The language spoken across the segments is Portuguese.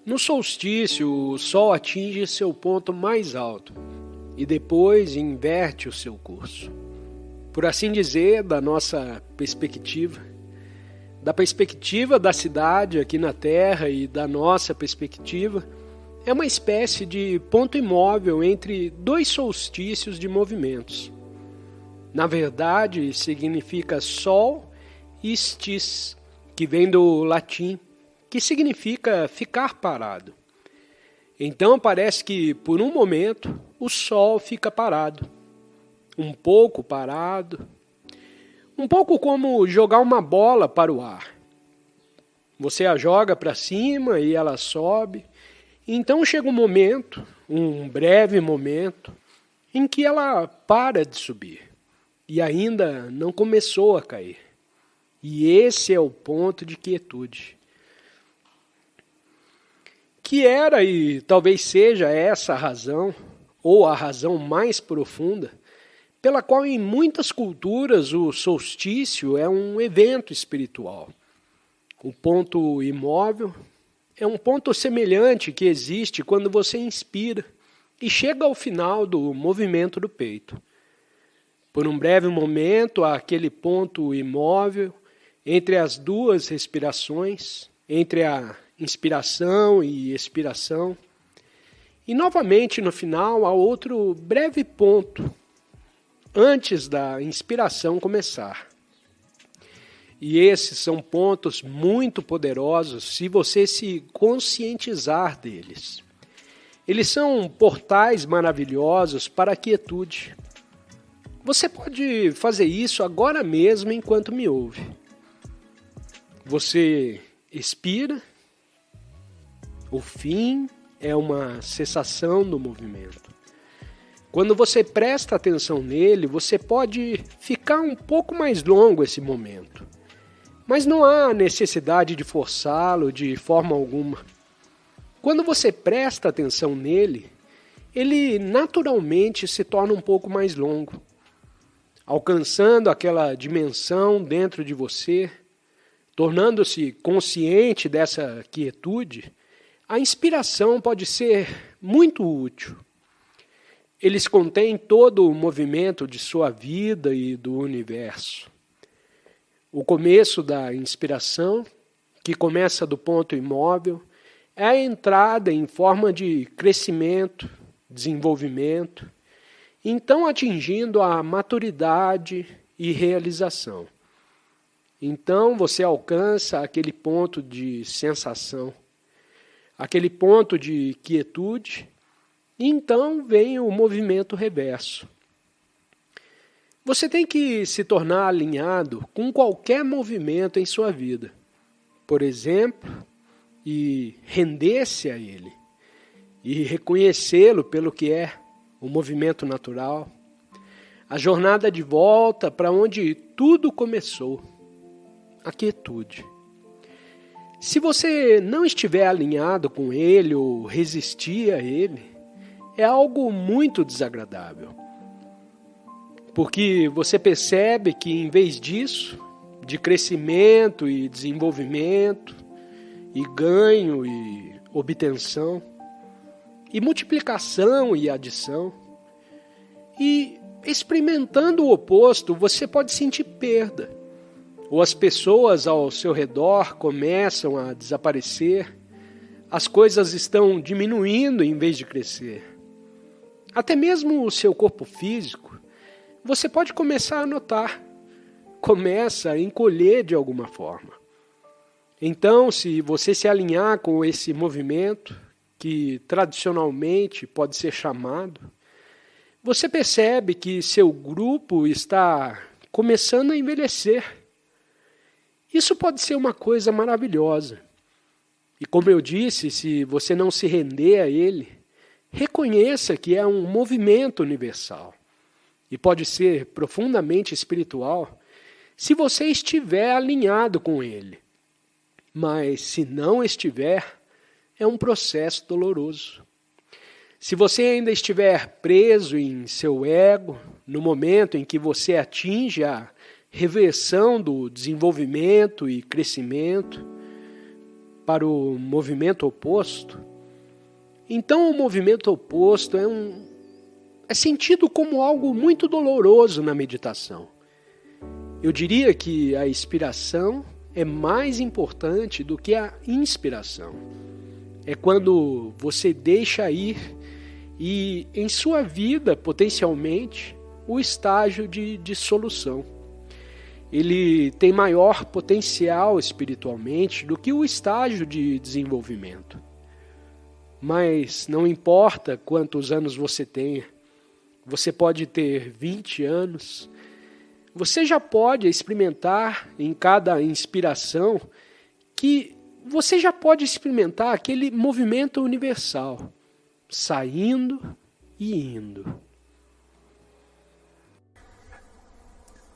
No solstício, o Sol atinge seu ponto mais alto e depois inverte o seu curso. Por assim dizer, da nossa perspectiva, da perspectiva da cidade aqui na Terra e da nossa perspectiva, é uma espécie de ponto imóvel entre dois solstícios de movimentos. Na verdade, significa Sol e Stis, que vem do latim, que significa ficar parado. Então parece que, por um momento, o Sol fica parado, um pouco parado, um pouco como jogar uma bola para o ar. Você a joga para cima e ela sobe, então chega um momento, um breve momento, em que ela para de subir e ainda não começou a cair. E esse é o ponto de quietude. Que era e talvez seja essa a razão, ou a razão mais profunda, pela qual em muitas culturas o solstício é um evento espiritual. O ponto imóvel é um ponto semelhante que existe quando você inspira e chega ao final do movimento do peito. Por um breve momento, há aquele ponto imóvel entre as duas respirações, entre a inspiração e expiração. E novamente no final há outro breve ponto antes da inspiração começar. E esses são pontos muito poderosos se você se conscientizar deles. Eles são portais maravilhosos para a quietude. Você pode fazer isso agora mesmo enquanto me ouve. Você expira. O fim é uma cessação do movimento. Quando você presta atenção nele, você pode ficar um pouco mais longo esse momento. Mas não há necessidade de forçá-lo de forma alguma. Quando você presta atenção nele, ele naturalmente se torna um pouco mais longo, alcançando aquela dimensão dentro de você, tornando-se consciente dessa quietude. A inspiração pode ser muito útil. Eles contêm todo o movimento de sua vida e do universo. O começo da inspiração, que começa do ponto imóvel, é a entrada em forma de crescimento, desenvolvimento, então atingindo a maturidade e realização. Então você alcança aquele ponto de sensação, aquele ponto de quietude, e então vem o movimento reverso. Você tem que se tornar alinhado com qualquer movimento em sua vida, por exemplo, e render-se a ele, e reconhecê-lo pelo que é, o movimento natural, a jornada de volta para onde tudo começou, a quietude. Se você não estiver alinhado com ele ou resistir a ele, é algo muito desagradável. Porque você percebe que em vez disso, de crescimento e desenvolvimento, e ganho e obtenção, e multiplicação e adição, e experimentando o oposto, você pode sentir perda. Ou as pessoas ao seu redor começam a desaparecer, as coisas estão diminuindo em vez de crescer. Até mesmo o seu corpo físico, você pode começar a notar, começa a encolher de alguma forma. Então, se você se alinhar com esse movimento, que tradicionalmente pode ser chamado, você percebe que seu grupo está começando a envelhecer. Isso pode ser uma coisa maravilhosa. E como eu disse, se você não se render a ele, reconheça que é um movimento universal. E pode ser profundamente espiritual se você estiver alinhado com ele. Mas se não estiver, é um processo doloroso. Se você ainda estiver preso em seu ego, no momento em que você atinge a reversão do desenvolvimento e crescimento, para o movimento oposto, então o movimento oposto é sentido como algo muito doloroso na meditação. Eu diria que a expiração é mais importante do que a inspiração. É quando você deixa ir e em sua vida, potencialmente, o estágio de dissolução. Ele tem maior potencial espiritualmente do que o estágio de desenvolvimento. Mas não importa quantos anos você tenha, você pode ter 20 anos, você já pode experimentar em cada inspiração que você já pode experimentar aquele movimento universal, saindo e indo.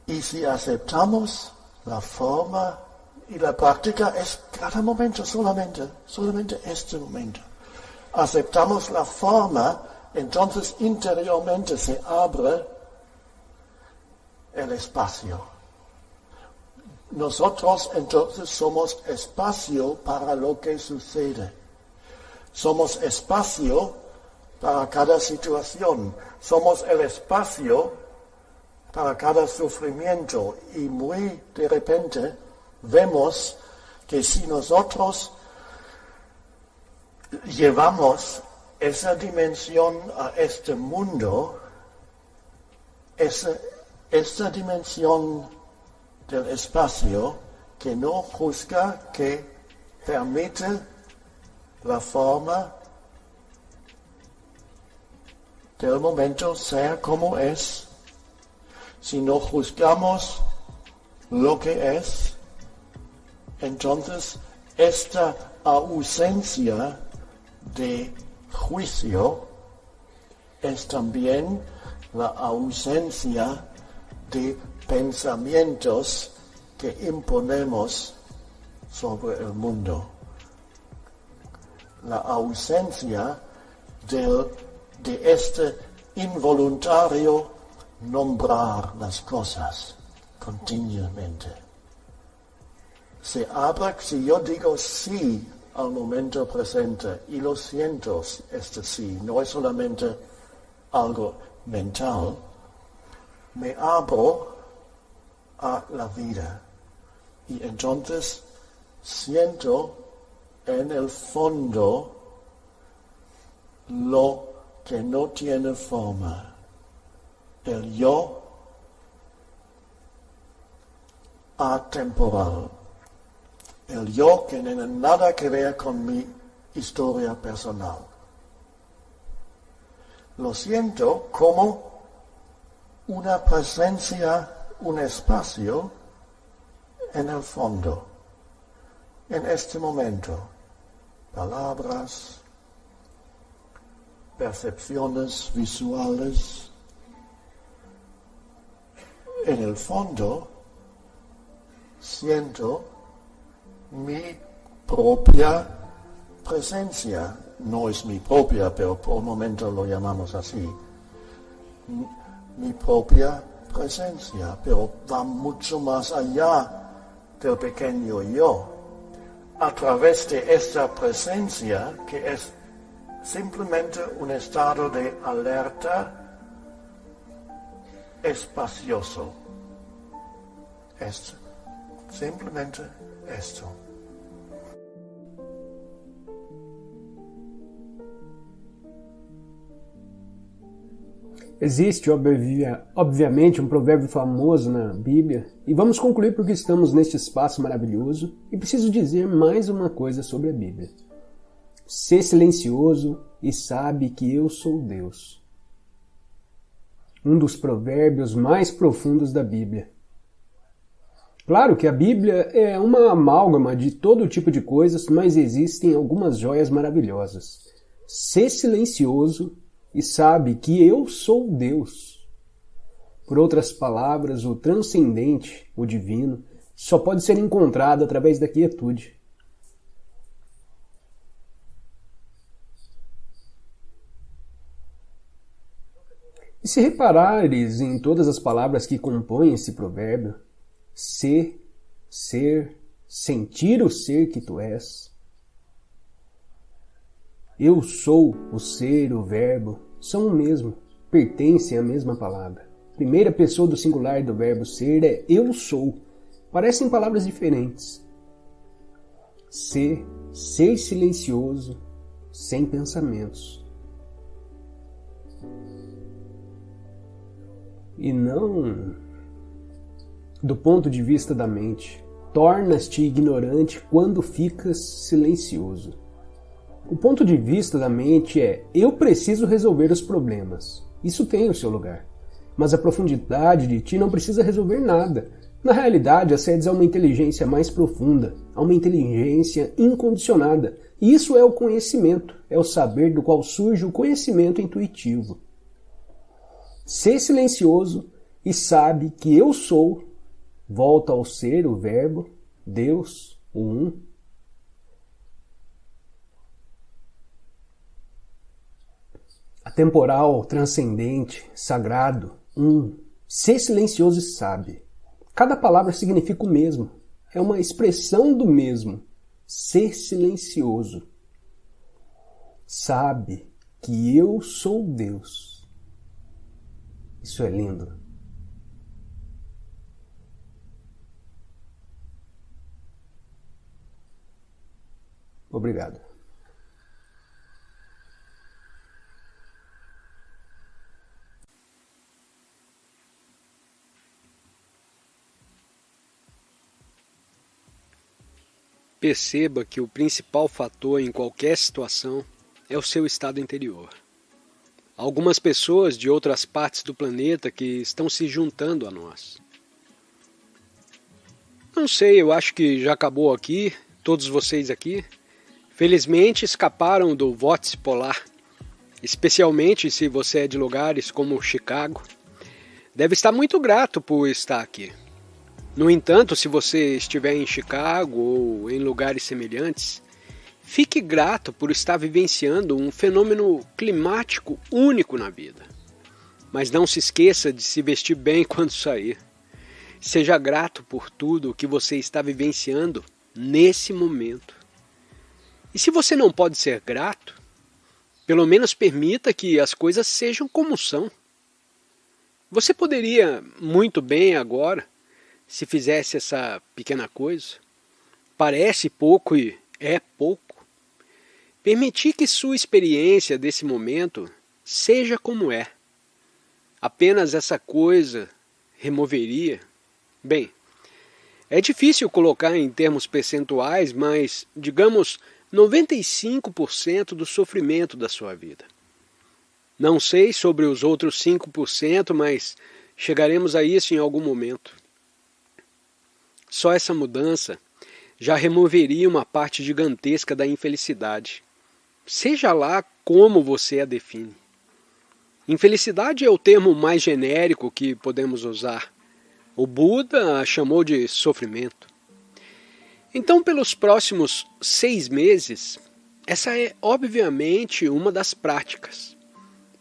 Y si aceptamos la forma y la práctica es cada momento solamente este momento. Aceptamos la forma, entonces interiormente se abre el espacio. Nosotros entonces somos espacio para lo que sucede. Somos espacio para cada situación. Somos el espacio para cada sufrimiento. Y muy de repente vemos que si nosotros llevamos esa dimensión a este mundo, esta dimensión del espacio que no juzga, que permite la forma del momento ser como es, si no juzgamos lo que es, entonces esta ausencia de juicio es también la ausencia de pensamientos que imponemos sobre el mundo. La ausencia de este involuntario nombrar las cosas continuamente. Se abre, si yo digo sí al momento presente y lo siento, este sí, no es solamente algo mental, me abro a la vida y entonces siento en el fondo lo que no tiene forma, el yo atemporal, el yo que no tiene nada que ver con mi historia personal. Lo siento como una presencia, un espacio en el fondo, en este momento. Palabras, percepciones visuales. En el fondo siento mi propia presencia. No es mi propia, pero por un momento lo llamamos así. Mi propia presencia, pero va mucho más allá del pequeño yo. A través de esta presencia, que es simplemente un estado de alerta espacioso. Es simplemente esto. Existe, obviamente, um provérbio famoso na Bíblia, e vamos concluir porque estamos neste espaço maravilhoso, e preciso dizer mais uma coisa sobre a Bíblia. Sê silencioso e sabe que eu sou Deus. Um dos provérbios mais profundos da Bíblia. Claro que a Bíblia é uma amálgama de todo tipo de coisas, mas existem algumas joias maravilhosas. Sê silencioso e sabe que eu sou Deus. Por outras palavras, o transcendente, o divino, só pode ser encontrado através da quietude. E se reparares em todas as palavras que compõem esse provérbio, ser, sentir o ser que tu és, Eu sou, o ser, o verbo, são o mesmo, pertencem à mesma palavra. Primeira pessoa do singular do verbo ser é eu sou. Parecem palavras diferentes. Ser silencioso, sem pensamentos. E não do ponto de vista da mente. Tornas-te ignorante quando ficas silencioso. O ponto de vista da mente é: eu preciso resolver os problemas. Isso tem o seu lugar. Mas a profundidade de ti não precisa resolver nada. Na realidade, acedes a uma inteligência mais profunda, a uma inteligência incondicionada. E isso é o conhecimento, é o saber do qual surge o conhecimento intuitivo. Ser silencioso e sabe que eu sou, volta ao ser, o verbo, Deus, o um. Atemporal, transcendente, sagrado, um. Ser silencioso e sabe. Cada palavra significa o mesmo. É uma expressão do mesmo. Ser silencioso. Sabe que eu sou Deus. Isso é lindo. Obrigado. Perceba que o principal fator em qualquer situação é o seu estado interior. Algumas pessoas de outras partes do planeta que estão se juntando a nós. Não sei, eu acho que já acabou aqui, todos vocês aqui. Felizmente escaparam do vórtice polar, especialmente se você é de lugares como Chicago. Deve estar muito grato por estar aqui. No entanto, se você estiver em Chicago ou em lugares semelhantes, fique grato por estar vivenciando um fenômeno climático único na vida. Mas não se esqueça de se vestir bem quando sair. Seja grato por tudo o que você está vivenciando nesse momento. E se você não pode ser grato, pelo menos permita que as coisas sejam como são. Você poderia muito bem agora, se fizesse essa pequena coisa, parece pouco e é pouco, permitir que sua experiência desse momento seja como é. Apenas essa coisa removeria. Bem, é difícil colocar em termos percentuais, mas, digamos, 95% do sofrimento da sua vida. Não sei sobre os outros 5%, mas chegaremos a isso em algum momento. Só essa mudança já removeria uma parte gigantesca da infelicidade, seja lá como você a define. Infelicidade é o termo mais genérico que podemos usar. O Buda a chamou de sofrimento. Então, pelos próximos 6 meses, essa é obviamente uma das práticas.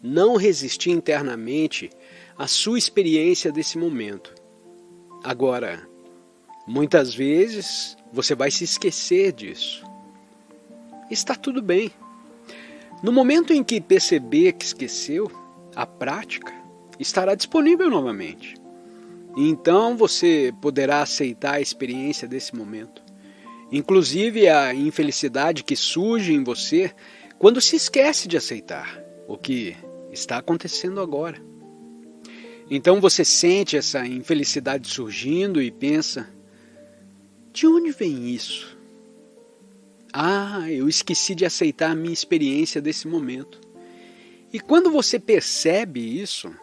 Não resistir internamente à sua experiência desse momento. Agora, muitas vezes você vai se esquecer disso. Está tudo bem. No momento em que perceber que esqueceu, a prática estará disponível novamente. E então você poderá aceitar a experiência desse momento. Inclusive a infelicidade que surge em você quando se esquece de aceitar o que está acontecendo agora. Então você sente essa infelicidade surgindo e pensa: de onde vem isso? Ah, eu esqueci de aceitar a minha experiência desse momento. E quando você percebe isso,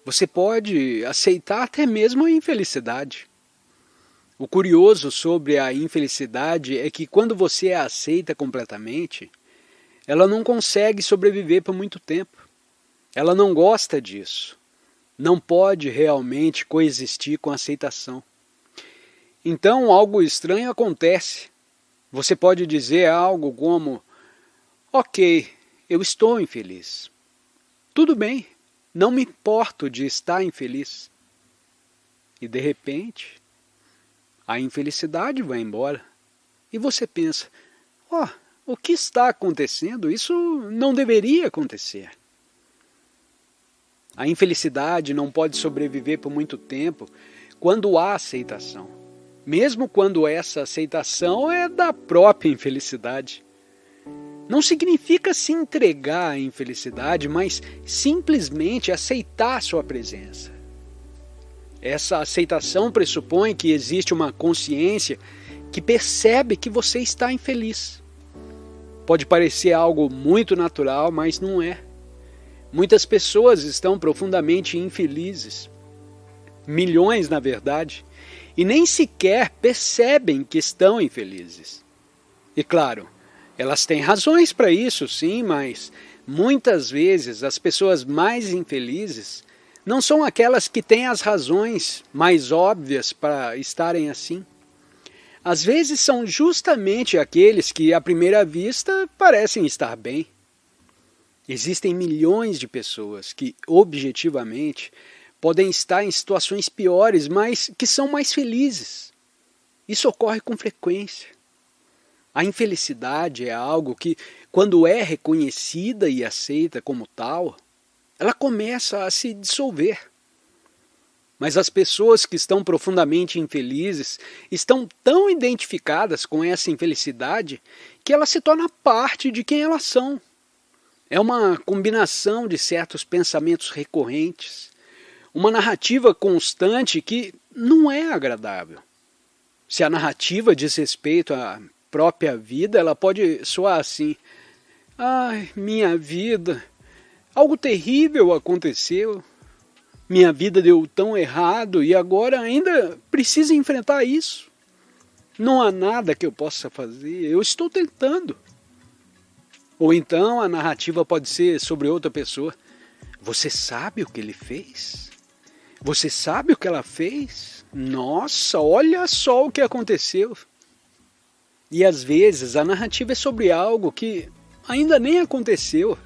você pode aceitar até mesmo a infelicidade. O curioso sobre a infelicidade é que quando você a aceita completamente, ela não consegue sobreviver por muito tempo. Ela não gosta disso. Não pode realmente coexistir com a aceitação. Então algo estranho acontece. Você pode dizer algo como: ok, eu estou infeliz. Tudo bem, não me importo de estar infeliz. E de repente, a infelicidade vai embora. E você pensa: o que está acontecendo, isso não deveria acontecer. A infelicidade não pode sobreviver por muito tempo quando há aceitação, mesmo quando essa aceitação é da própria infelicidade. Não significa se entregar à infelicidade, mas simplesmente aceitar sua presença. Essa aceitação pressupõe que existe uma consciência que percebe que você está infeliz. Pode parecer algo muito natural, mas não é. Muitas pessoas estão profundamente infelizes. Milhões, na verdade, e nem sequer percebem que estão infelizes. E claro, elas têm razões para isso, sim, mas muitas vezes as pessoas mais infelizes não são aquelas que têm as razões mais óbvias para estarem assim. Às vezes são justamente aqueles que, à primeira vista, parecem estar bem. Existem milhões de pessoas que, objetivamente, podem estar em situações piores, mas que são mais felizes. Isso ocorre com frequência. A infelicidade é algo que, quando é reconhecida e aceita como tal, ela começa a se dissolver. Mas as pessoas que estão profundamente infelizes estão tão identificadas com essa infelicidade que ela se torna parte de quem elas são. É uma combinação de certos pensamentos recorrentes, uma narrativa constante que não é agradável. Se a narrativa diz respeito à própria vida, ela pode soar assim: ai, minha vida, algo terrível aconteceu, minha vida deu tão errado e agora ainda preciso enfrentar isso. Não há nada que eu possa fazer, eu estou tentando. Ou então a narrativa pode ser sobre outra pessoa: você sabe o que ele fez? Você sabe o que ela fez? Nossa, olha só o que aconteceu. E às vezes a narrativa é sobre algo que ainda nem aconteceu,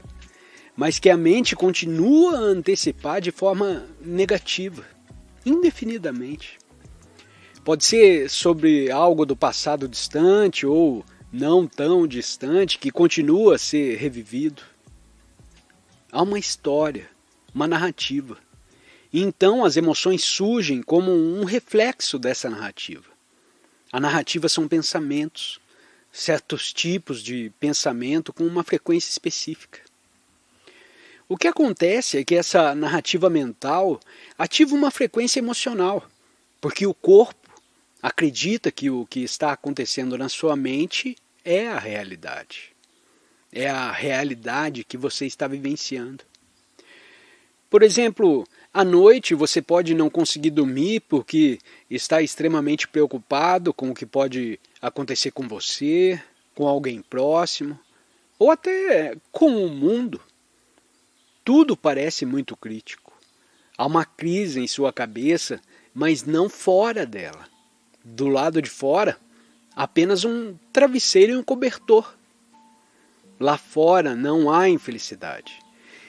mas que a mente continua a antecipar de forma negativa, indefinidamente. Pode ser sobre algo do passado distante ou não tão distante que continua a ser revivido. Há uma história, uma narrativa. E então as emoções surgem como um reflexo dessa narrativa. A narrativa são pensamentos, certos tipos de pensamento com uma frequência específica. O que acontece é que essa narrativa mental ativa uma frequência emocional, porque o corpo acredita que o que está acontecendo na sua mente é a realidade. É a realidade que você está vivenciando. Por exemplo, à noite você pode não conseguir dormir porque está extremamente preocupado com o que pode acontecer com você, com alguém próximo, ou até com o mundo. Tudo parece muito crítico. Há uma crise em sua cabeça, mas não fora dela. Do lado de fora, apenas um travesseiro e um cobertor. Lá fora não há infelicidade.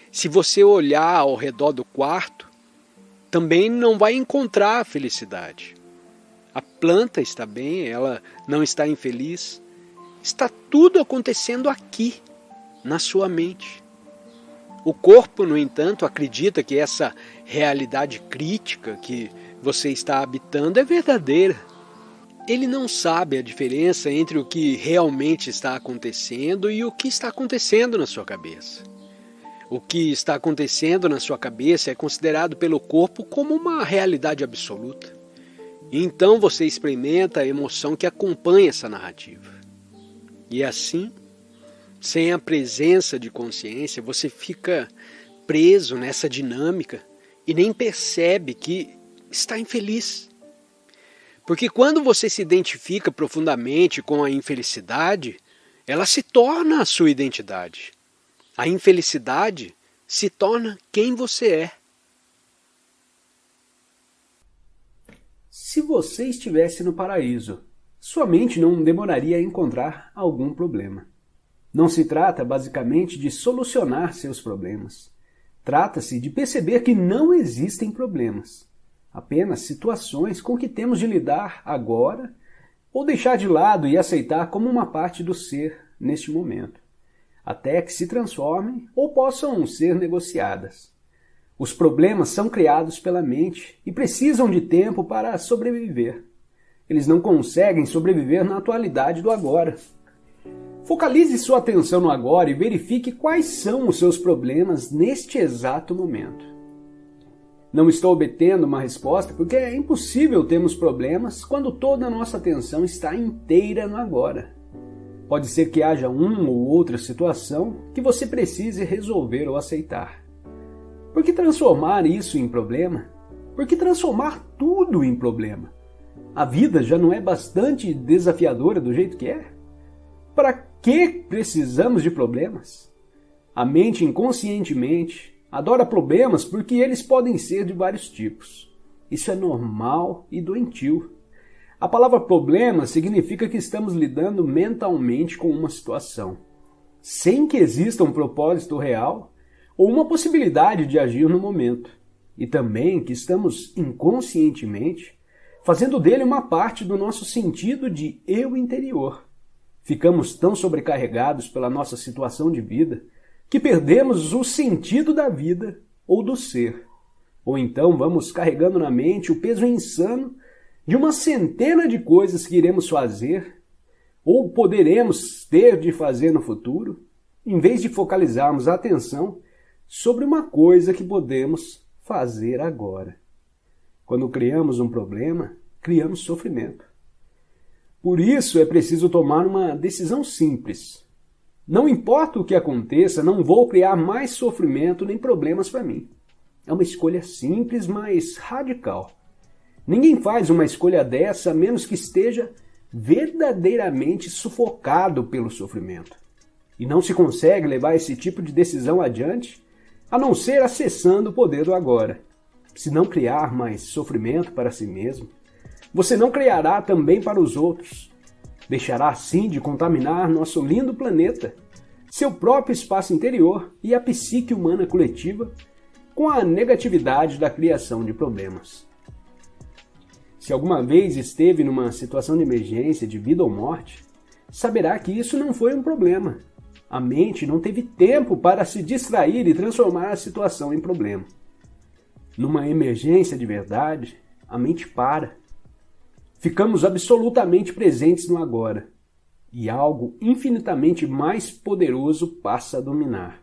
Se você olhar ao redor do quarto, também não vai encontrar a felicidade. A planta está bem, ela não está infeliz. Está tudo acontecendo aqui, na sua mente. O corpo, no entanto, acredita que essa realidade crítica que você está habitando é verdadeira. Ele não sabe a diferença entre o que realmente está acontecendo e o que está acontecendo na sua cabeça. O que está acontecendo na sua cabeça é considerado pelo corpo como uma realidade absoluta. E então você experimenta a emoção que acompanha essa narrativa. E assim, sem a presença de consciência, você fica preso nessa dinâmica e nem percebe que está infeliz. Porque quando você se identifica profundamente com a infelicidade, ela se torna a sua identidade. A infelicidade se torna quem você é. Se você estivesse no paraíso, sua mente não demoraria a encontrar algum problema. Não se trata basicamente de solucionar seus problemas. Trata-se de perceber que não existem problemas. Apenas situações com que temos de lidar agora ou deixar de lado e aceitar como uma parte do ser neste momento, até que se transformem ou possam ser negociadas. Os problemas são criados pela mente e precisam de tempo para sobreviver. Eles não conseguem sobreviver na atualidade do agora. Focalize sua atenção no agora e verifique quais são os seus problemas neste exato momento. Não estou obtendo uma resposta porque é impossível termos problemas quando toda a nossa atenção está inteira no agora. Pode ser que haja uma ou outra situação que você precise resolver ou aceitar. Por que transformar isso em problema? Por que transformar tudo em problema? A vida já não é bastante desafiadora do jeito que é? Para que precisamos de problemas? A mente inconscientemente adora problemas porque eles podem ser de vários tipos. Isso é normal e doentio. A palavra problema significa que estamos lidando mentalmente com uma situação, sem que exista um propósito real ou uma possibilidade de agir no momento. E também que estamos inconscientemente fazendo dele uma parte do nosso sentido de eu interior. Ficamos tão sobrecarregados pela nossa situação de vida que perdemos o sentido da vida ou do ser. Ou então vamos carregando na mente o peso insano de uma centena de coisas que iremos fazer ou poderemos ter de fazer no futuro, em vez de focalizarmos a atenção sobre uma coisa que podemos fazer agora. Quando criamos um problema, criamos sofrimento. Por isso é preciso tomar uma decisão simples. Não importa o que aconteça, não vou criar mais sofrimento nem problemas para mim. É uma escolha simples, mas radical. Ninguém faz uma escolha dessa a menos que esteja verdadeiramente sufocado pelo sofrimento. E não se consegue levar esse tipo de decisão adiante a não ser acessando o poder do agora. Se não criar mais sofrimento para si mesmo, você não criará também para os outros. Deixará assim de contaminar nosso lindo planeta, seu próprio espaço interior e a psique humana coletiva com a negatividade da criação de problemas. Se alguma vez esteve numa situação de emergência, de vida ou morte, saberá que isso não foi um problema. A mente não teve tempo para se distrair e transformar a situação em problema. Numa emergência de verdade, a mente para. Ficamos absolutamente presentes no agora, e algo infinitamente mais poderoso passa a dominar.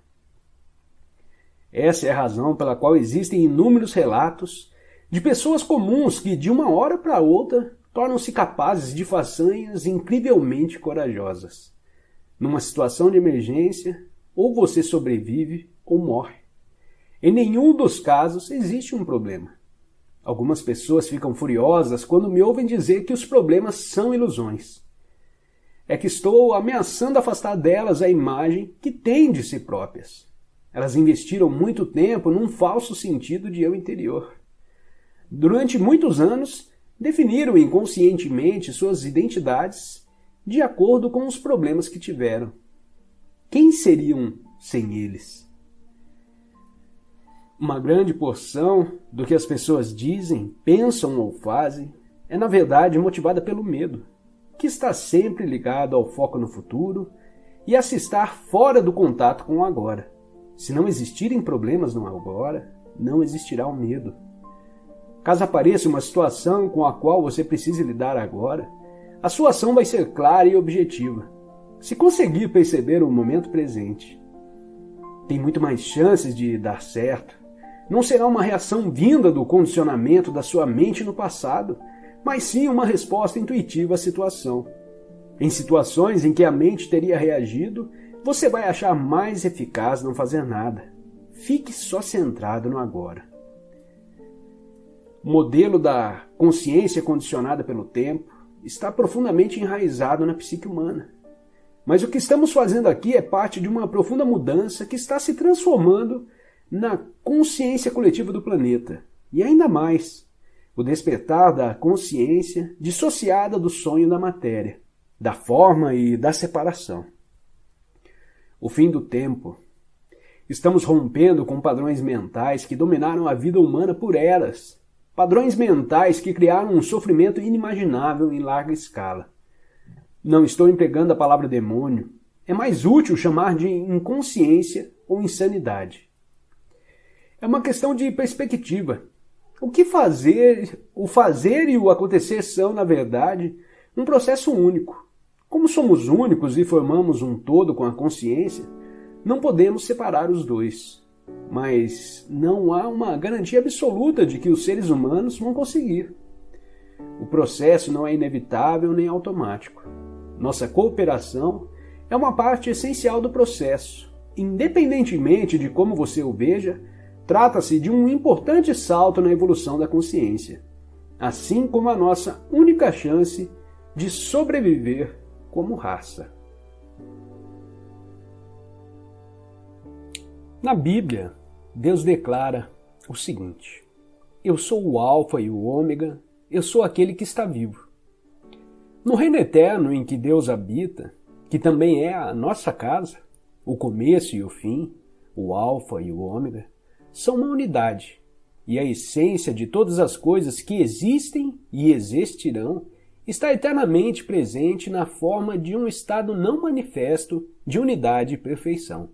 Essa é a razão pela qual existem inúmeros relatos de pessoas comuns que, de uma hora para outra, tornam-se capazes de façanhas incrivelmente corajosas. Numa situação de emergência, ou você sobrevive ou morre. Em nenhum dos casos existe um problema. Algumas pessoas ficam furiosas quando me ouvem dizer que os problemas são ilusões. É que estou ameaçando afastar delas a imagem que têm de si próprias. Elas investiram muito tempo num falso sentido de eu interior. Durante muitos anos, definiram inconscientemente suas identidades de acordo com os problemas que tiveram. Quem seriam sem eles? Uma grande porção do que as pessoas dizem, pensam ou fazem é, na verdade, motivada pelo medo, que está sempre ligado ao foco no futuro e a se estar fora do contato com o agora. Se não existirem problemas no agora, não existirá o medo. Caso apareça uma situação com a qual você precise lidar agora, a sua ação vai ser clara e objetiva, se conseguir perceber o momento presente. Tem muito mais chances de dar certo. Não será uma reação vinda do condicionamento da sua mente no passado, mas sim uma resposta intuitiva à situação. Em situações em que a mente teria reagido, você vai achar mais eficaz não fazer nada. Fique só centrado no agora. O modelo da consciência condicionada pelo tempo está profundamente enraizado na psique humana. Mas o que estamos fazendo aqui é parte de uma profunda mudança que está se transformando na consciência coletiva do planeta. E ainda mais, o despertar da consciência dissociada do sonho da matéria, da forma e da separação. O fim do tempo. Estamos rompendo com padrões mentais que dominaram a vida humana por eras. Padrões mentais que criaram um sofrimento inimaginável em larga escala. Não estou empregando a palavra demônio. é mais útil chamar de inconsciência ou insanidade. É uma questão de perspectiva. O que fazer, o fazer e o acontecer são, na verdade, um processo único. Como somos únicos e formamos um todo com a consciência, não podemos separar os dois. Mas não há uma garantia absoluta de que os seres humanos vão conseguir. O processo não é inevitável nem automático. Nossa cooperação é uma parte essencial do processo. Independentemente de como você o veja, trata-se de um importante salto na evolução da consciência, assim como a nossa única chance de sobreviver como raça. Na Bíblia, Deus declara o seguinte: eu sou o Alfa e o Ômega, eu sou aquele que está vivo. No reino eterno em que Deus habita, que também é a nossa casa, o começo e o fim, o Alfa e o Ômega, são uma unidade, e a essência de todas as coisas que existem e existirão está eternamente presente na forma de um estado não manifesto de unidade e perfeição,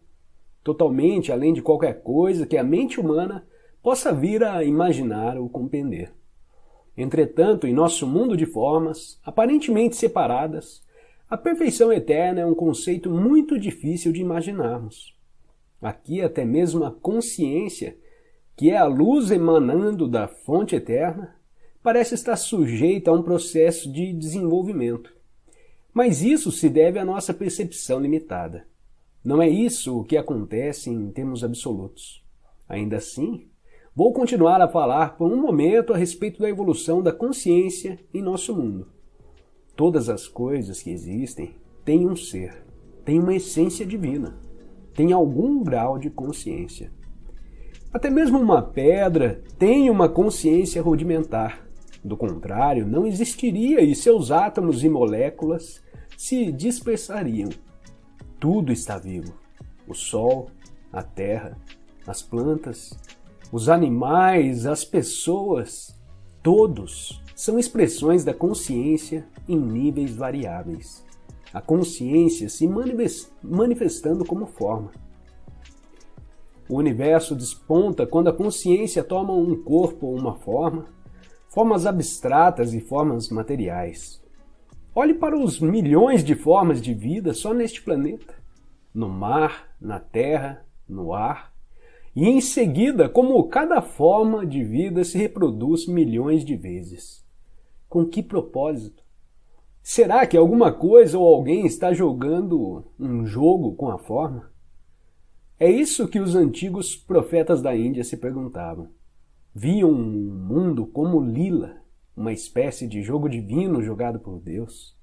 totalmente além de qualquer coisa que a mente humana possa vir a imaginar ou compreender. Entretanto, em nosso mundo de formas, aparentemente separadas, a perfeição eterna é um conceito muito difícil de imaginarmos. Aqui até mesmo a consciência, que é a luz emanando da fonte eterna, parece estar sujeita a um processo de desenvolvimento. Mas isso se deve à nossa percepção limitada. Não é isso o que acontece em termos absolutos. Ainda assim, vou continuar a falar por um momento a respeito da evolução da consciência em nosso mundo. Todas as coisas que existem têm um ser, têm uma essência divina, têm algum grau de consciência. Até mesmo uma pedra tem uma consciência rudimentar. Do contrário, não existiria e seus átomos e moléculas se dispersariam. Tudo está vivo. O sol, a terra, as plantas, os animais, as pessoas, todos são expressões da consciência em níveis variáveis. A consciência se manifestando como forma. O universo desponta quando a consciência toma um corpo ou uma forma, formas abstratas e formas materiais. Olhe para os milhões de formas de vida só neste planeta, no mar, na terra, no ar, e em seguida como cada forma de vida se reproduz milhões de vezes. Com que propósito? Será que alguma coisa ou alguém está jogando um jogo com a forma? É isso que os antigos profetas da Índia se perguntavam. Viam um mundo como lila, uma espécie de jogo divino jogado por Deus.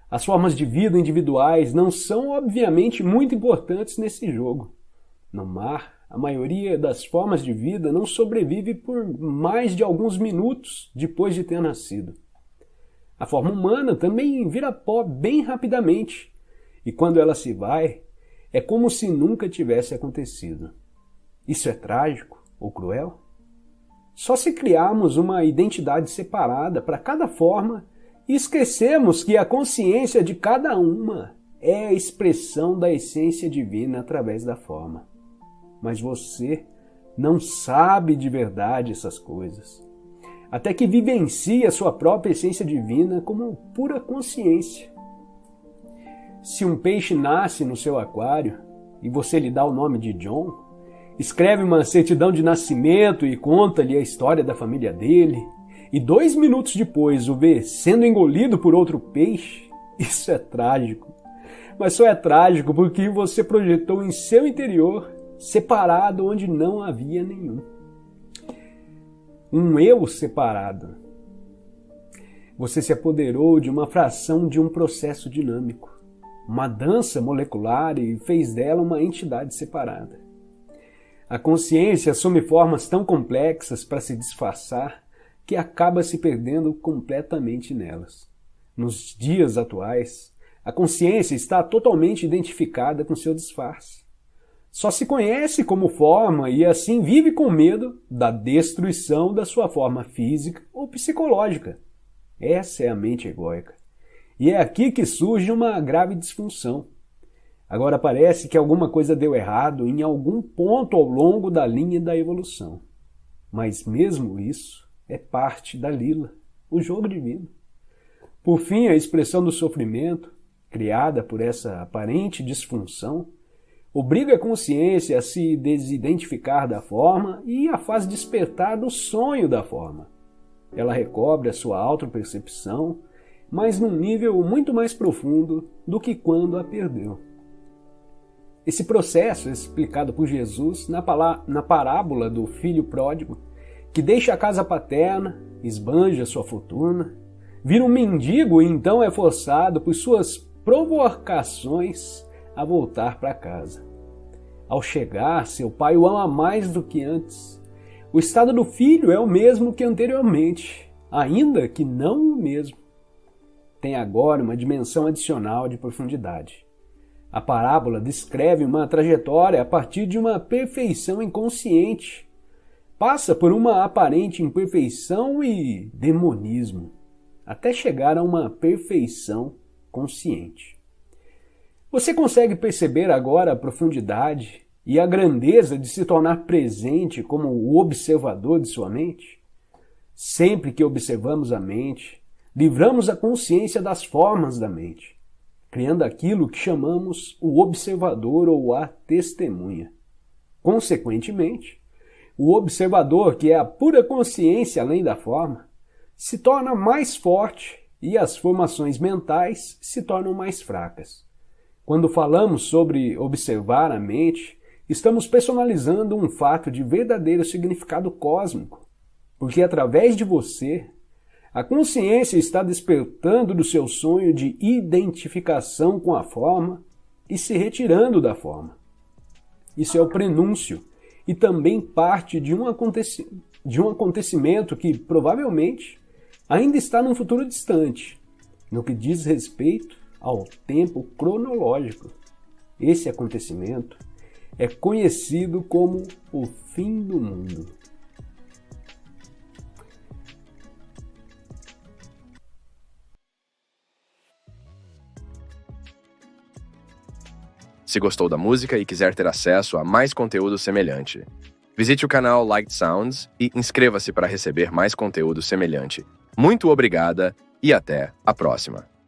As formas de vida individuais não são obviamente muito importantes nesse jogo. No mar, a maioria das formas de vida não sobrevive por mais de alguns minutos depois de ter nascido. A forma humana também vira pó bem rapidamente, e quando ela se vai, é como se nunca tivesse acontecido. Isso é trágico ou cruel? Só se criarmos uma identidade separada para cada forma e esquecemos que a consciência de cada uma é a expressão da essência divina através da forma. Mas você não sabe de verdade essas coisas, até que vivencie a sua própria essência divina como pura consciência. Se um peixe nasce no seu aquário e você lhe dá o nome de John, escreve uma certidão de nascimento e conta-lhe a história da família dele, e 2 minutos depois o vê sendo engolido por outro peixe, isso é trágico. Mas só é trágico porque você projetou em seu interior, separado onde não havia nenhum. Um eu separado. Você se apoderou de uma fração de um processo dinâmico, uma dança molecular e fez dela uma entidade separada. A consciência assume formas tão complexas para se disfarçar que acaba se perdendo completamente nelas. Nos dias atuais, a consciência está totalmente identificada com seu disfarce. Só se conhece como forma e assim vive com medo da destruição da sua forma física ou psicológica. Essa é a mente egóica. E é aqui que surge uma grave disfunção. Agora parece que alguma coisa deu errado em algum ponto ao longo da linha da evolução. Mas mesmo isso é parte da lila, o jogo divino. Por fim, a expressão do sofrimento, criada por essa aparente disfunção, obriga a consciência a se desidentificar da forma e a faz despertar do sonho da forma. Ela recobre a sua autopercepção, mas num nível muito mais profundo do que quando a perdeu. Esse processo é explicado por Jesus na parábola do filho pródigo, que deixa a casa paterna, esbanja sua fortuna, vira um mendigo e então é forçado por suas provocações a voltar para casa. Ao chegar, seu pai o ama mais do que antes. O estado do filho é o mesmo que anteriormente, ainda que não o mesmo. Tem agora uma dimensão adicional de profundidade. A parábola descreve uma trajetória a partir de uma perfeição inconsciente. Passa por uma aparente imperfeição e demonismo, até chegar a uma perfeição consciente. Você consegue perceber agora a profundidade e a grandeza de se tornar presente como o observador de sua mente? Sempre que observamos a mente, livramos a consciência das formas da mente, criando aquilo que chamamos o observador ou a testemunha. Consequentemente, o observador, que é a pura consciência além da forma, se torna mais forte e as formações mentais se tornam mais fracas. Quando falamos sobre observar a mente, estamos personalizando um fato de verdadeiro significado cósmico, porque através de você, a consciência está despertando do seu sonho de identificação com a forma e se retirando da forma. Isso é o prenúncio e também parte de um acontecimento que provavelmente ainda está num futuro distante, no que diz respeito ao tempo cronológico. Esse acontecimento é conhecido como o fim do mundo. Se gostou da música e quiser ter acesso a mais conteúdo semelhante, visite o canal Light Sounds e inscreva-se para receber mais conteúdo semelhante. Muito obrigada e até a próxima!